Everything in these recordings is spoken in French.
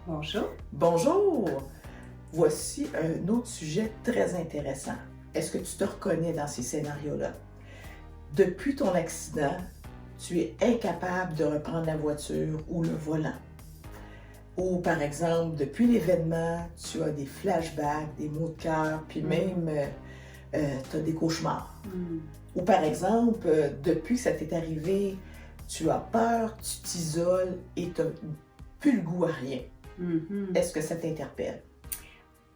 Bonjour. Bonjour! Voici un autre sujet très intéressant. Est-ce que tu te reconnais dans ces scénarios-là? Depuis ton accident, tu es incapable de reprendre la voiture ou le volant. Ou par exemple, depuis l'événement, tu as des flashbacks, des maux de cœur, puis même tu as des cauchemars. Ou par exemple, depuis que ça t'est arrivé, tu as peur, tu t'isoles et tu n'as plus le goût à rien. Est-ce que ça t'interpelle?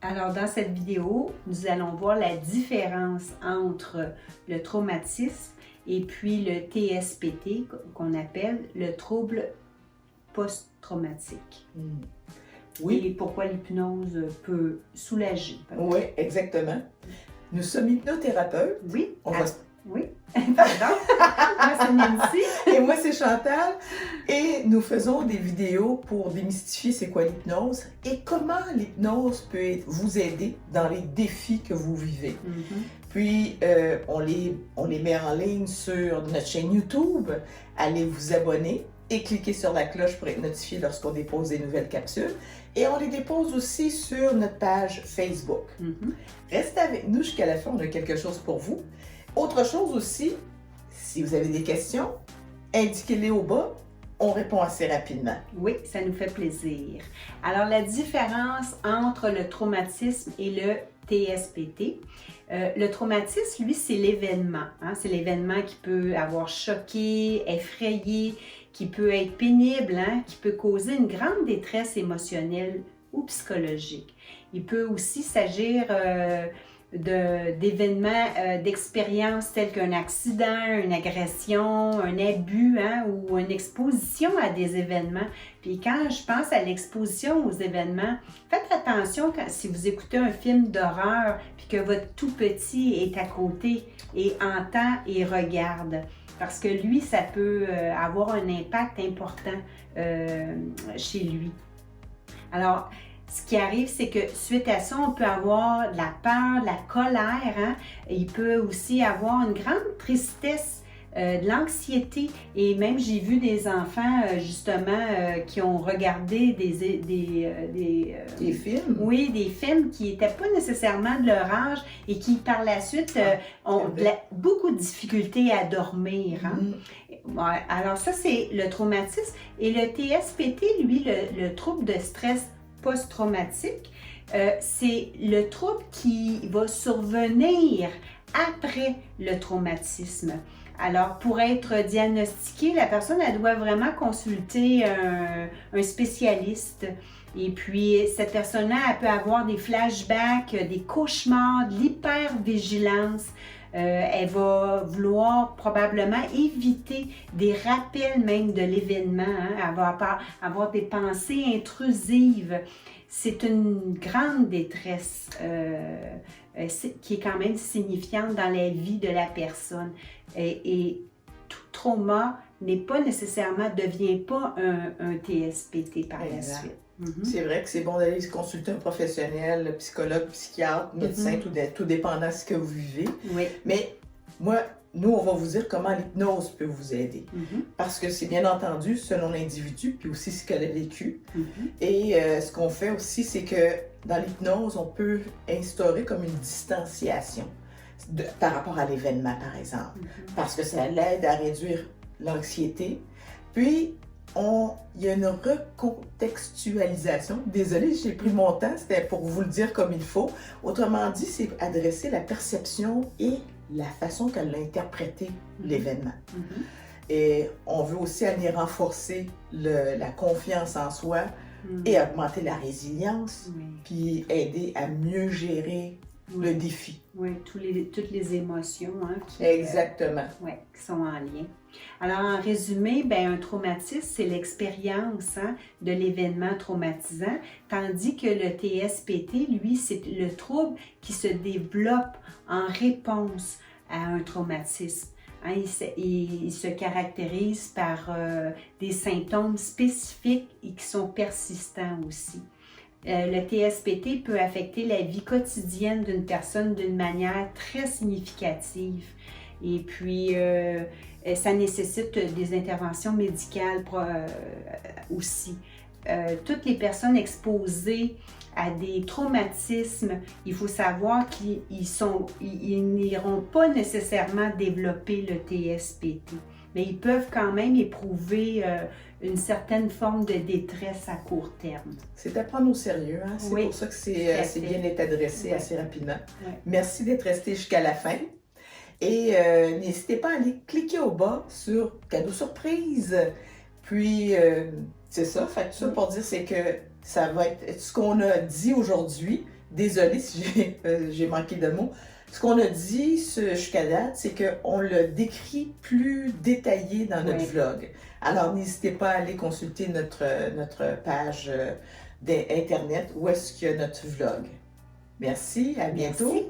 Alors, dans cette vidéo, nous allons voir la différence entre le traumatisme et puis le TSPT, qu'on appelle le trouble post-traumatique. Oui. Et pourquoi l'hypnose peut soulager. Oui, exactement. Nous sommes hypnothérapeutes. Oui. On va... Oui. Pardon. Moi, c'est Nancy. Et moi, c'est Chantal. Et nous faisons des vidéos pour démystifier c'est quoi l'hypnose et comment l'hypnose peut vous aider dans les défis que vous vivez. Puis, on les met en ligne sur notre chaîne YouTube. Allez vous abonner et cliquez sur la cloche pour être notifié lorsqu'on dépose des nouvelles capsules. Et on les dépose aussi sur notre page Facebook. Restez avec nous jusqu'à la fin, on a quelque chose pour vous. Autre chose aussi, si vous avez des questions, indiquez-les au bas, on répond assez rapidement. Oui, ça nous fait plaisir. Alors, la différence entre le traumatisme et le TSPT. Le traumatisme, lui, c'est l'événement. C'est l'événement qui peut avoir choqué, effrayé, qui peut être pénible, qui peut causer une grande détresse émotionnelle ou psychologique. Il peut aussi s'agir d'événements, d'expériences telles qu'un accident, une agression, un abus ou une exposition à des événements. Puis quand je pense à l'exposition aux événements, faites attention si vous écoutez un film d'horreur puis que votre tout petit est à côté et entend et regarde. Parce que lui, ça peut avoir un impact important chez lui. Alors, ce qui arrive, c'est que suite à ça, on peut avoir de la peur, de la colère. Il peut aussi avoir une grande tristesse, de l'anxiété. Et même, j'ai vu des enfants, justement, qui ont regardé des films? Oui, des films qui n'étaient pas nécessairement de leur âge et qui, par la suite, ont beaucoup de difficultés à dormir. Ouais, alors ça, c'est le traumatisme. Et le TSPT, lui, le trouble de stress post-traumatique, c'est le trouble qui va survenir après le traumatisme. Alors, pour être diagnostiquée, la personne, elle doit vraiment consulter un spécialiste. Et puis, cette personne-là, elle peut avoir des flashbacks, des cauchemars, de l'hypervigilance. Elle va vouloir probablement éviter des rappels même de l'événement. Elle va avoir des pensées intrusives. C'est une grande détresse qui est quand même signifiante dans la vie de la personne. Et tout trauma devient pas un TSPT par la suite. C'est vrai que c'est bon d'aller consulter un professionnel, psychologue, psychiatre, médecin, tout dépendant de ce que vous vivez. Oui. Mais nous, on va vous dire comment l'hypnose peut vous aider. Parce que c'est bien entendu selon l'individu, puis aussi ce qu'elle a vécu. Et ce qu'on fait aussi, c'est que dans l'hypnose, on peut instaurer comme une distanciation par rapport à l'événement, par exemple. Parce que ça l'aide à réduire l'anxiété. Puis, il y a une recontextualisation. Désolée, j'ai pris mon temps, c'était pour vous le dire comme il faut. Autrement dit, c'est adresser la perception et la façon qu'elle a interprété l'événement. Et on veut aussi aller renforcer la confiance en soi et augmenter la résilience, puis aider à mieux gérer le défi. Oui, toutes les émotions Exactement. Qui sont en lien. Alors, en résumé, un traumatisme, c'est l'expérience de l'événement traumatisant, tandis que le TSPT, lui, c'est le trouble qui se développe en réponse à un traumatisme. Il se caractérise par des symptômes spécifiques et qui sont persistants aussi. Le TSPT peut affecter la vie quotidienne d'une personne d'une manière très significative. Et puis, ça nécessite des interventions médicales aussi. toutes les personnes exposées à des traumatismes, il faut savoir qu'ils n'iront pas nécessairement développer le TSPT, mais ils peuvent quand même éprouver une certaine forme de détresse à court terme. C'est à prendre au sérieux, hein? C'est pour ça que c'est bien d'être adressé assez rapidement. Merci d'être resté jusqu'à la fin. Et n'hésitez pas à aller cliquer au bas sur cadeau surprise. Puis, c'est ça, fait tout ça pour dire, c'est que ça va être ce qu'on a dit aujourd'hui. Désolée si j'ai manqué de mots. Ce qu'on a dit jusqu'à date, c'est qu'on le décrit plus détaillé dans notre vlog. Alors, n'hésitez pas à aller consulter notre page d'Internet où est-ce qu'il y a notre vlog. Merci, à bientôt. Merci.